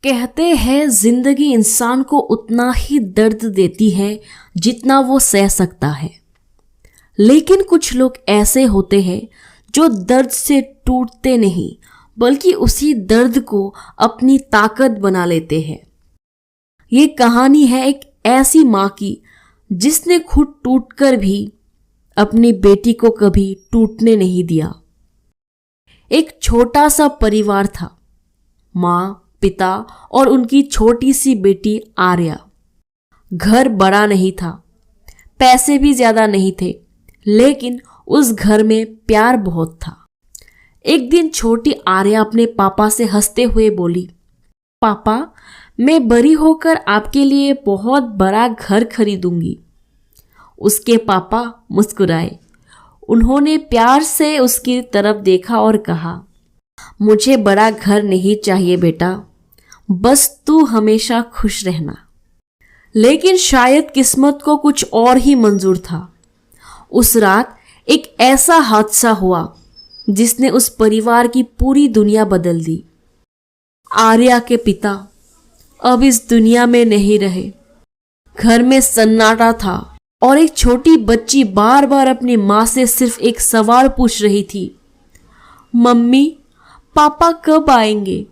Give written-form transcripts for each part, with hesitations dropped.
कहते हैं जिंदगी इंसान को उतना ही दर्द देती है जितना वो सह सकता है। लेकिन कुछ लोग ऐसे होते हैं जो दर्द से टूटते नहीं बल्कि उसी दर्द को अपनी ताकत बना लेते हैं। ये कहानी है एक ऐसी माँ की जिसने खुद टूटकर भी अपनी बेटी को कभी टूटने नहीं दिया। एक छोटा सा परिवार था, माँ, पिता और उनकी छोटी सी बेटी आर्या। घर बड़ा नहीं था, पैसे भी ज्यादा नहीं थे, लेकिन उस घर में प्यार बहुत था। एक दिन छोटी आर्या अपने पापा से हंसते हुए बोली, पापा, मैं बड़ी होकर आपके लिए बहुत बड़ा घर खरीदूंगी। उसके पापा मुस्कुराए। उन्होंने प्यार से उसकी तरफ देखा और कहा, मुझे बड़ा घर नहीं चाहिए बेटा, बस तू हमेशा खुश रहना। लेकिन शायद किस्मत को कुछ और ही मंजूर था। उस रात एक ऐसा हादसा हुआ जिसने उस परिवार की पूरी दुनिया बदल दी। आर्या के पिता अब इस दुनिया में नहीं रहे। घर में सन्नाटा था और एक छोटी बच्ची बार बार अपनी माँ से सिर्फ एक सवाल पूछ रही थी, मम्मी, पापा कब आएंगे?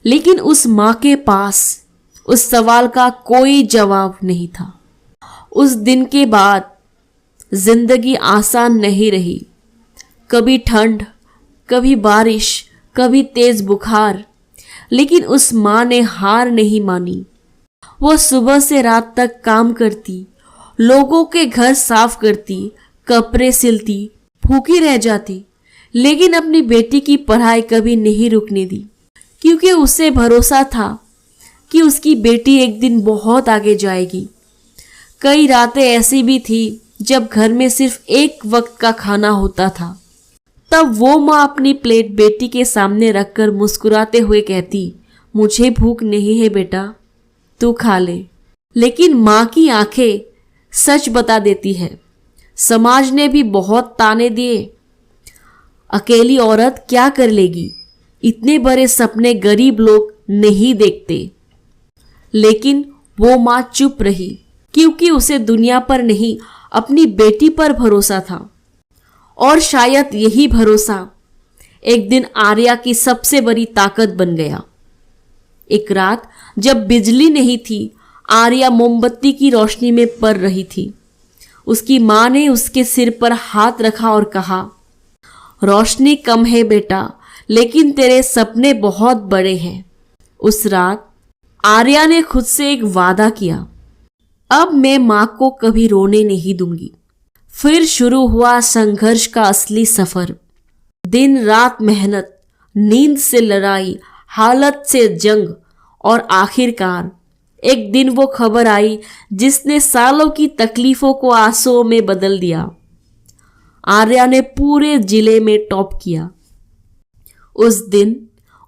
लेकिन उस माँ के पास उस सवाल का कोई जवाब नहीं था। उस दिन के बाद जिंदगी आसान नहीं रही। कभी ठंड, कभी बारिश, कभी तेज बुखार, लेकिन उस माँ ने हार नहीं मानी। वो सुबह से रात तक काम करती, लोगों के घर साफ करती, कपड़े सिलती, भूखी रह जाती, लेकिन अपनी बेटी की पढ़ाई कभी नहीं रुकने दी, क्योंकि उसे भरोसा था कि उसकी बेटी एक दिन बहुत आगे जाएगी। कई रातें ऐसी भी थी जब घर में सिर्फ एक वक्त का खाना होता था। तब वो माँ अपनी प्लेट बेटी के सामने रखकर मुस्कुराते हुए कहती, मुझे भूख नहीं है बेटा, तू खा ले। लेकिन माँ की आंखें सच बता देती है। समाज ने भी बहुत ताने दिए, अकेली औरत क्या कर लेगी, इतने बड़े सपने गरीब लोग नहीं देखते। लेकिन वो माँ चुप रही, क्योंकि उसे दुनिया पर नहीं अपनी बेटी पर भरोसा था। और शायद यही भरोसा एक दिन आर्या की सबसे बड़ी ताकत बन गया। एक रात जब बिजली नहीं थी, आर्या मोमबत्ती की रोशनी में पड़ रही थी। उसकी माँ ने उसके सिर पर हाथ रखा और कहा, रोशनी कम है बेटा, लेकिन तेरे सपने बहुत बड़े हैं। उस रात आर्या ने खुद से एक वादा किया, अब मैं माँ को कभी रोने नहीं दूंगी। फिर शुरू हुआ संघर्ष का असली सफर। दिन रात मेहनत, नींद से लड़ाई, हालत से जंग, और आखिरकार एक दिन वो खबर आई जिसने सालों की तकलीफों को आंसुओं में बदल दिया। आर्या ने पूरे जिले में टॉप किया। उस दिन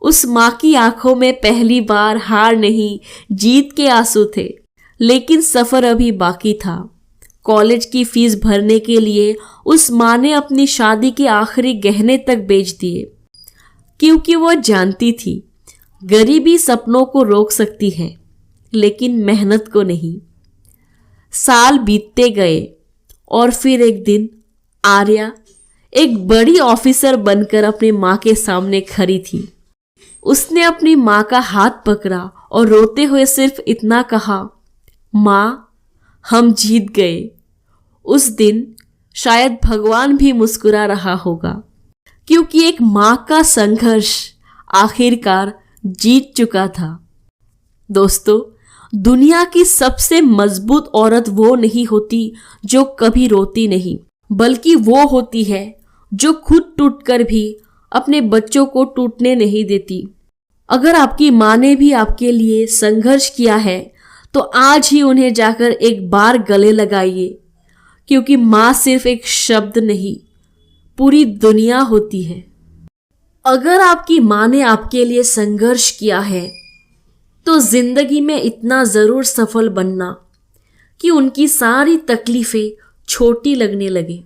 उस माँ की आंखों में पहली बार हार नहीं, जीत के आंसू थे। लेकिन सफर अभी बाकी था। कॉलेज की फीस भरने के लिए उस माँ ने अपनी शादी के आखिरी गहने तक बेच दिए, क्योंकि वो जानती थी गरीबी सपनों को रोक सकती है, लेकिन मेहनत को नहीं। साल बीतते गए और फिर एक दिन आर्या एक बड़ी ऑफिसर बनकर अपनी माँ के सामने खड़ी थी। उसने अपनी माँ का हाथ पकड़ा और रोते हुए सिर्फ इतना कहा, माँ, हम जीत गए। उस दिन शायद भगवान भी मुस्कुरा रहा होगा, क्योंकि एक माँ का संघर्ष आखिरकार जीत चुका था। दोस्तों, दुनिया की सबसे मजबूत औरत वो नहीं होती जो कभी रोती नहीं, बल्कि वो होती है जो खुद टूटकर भी अपने बच्चों को टूटने नहीं देती। अगर आपकी माँ ने भी आपके लिए संघर्ष किया है तो आज ही उन्हें जाकर एक बार गले लगाइए, क्योंकि माँ सिर्फ एक शब्द नहीं, पूरी दुनिया होती है। अगर आपकी माँ ने आपके लिए संघर्ष किया है तो जिंदगी में इतना जरूर सफल बनना कि उनकी सारी तकलीफें छोटी लगने लगे।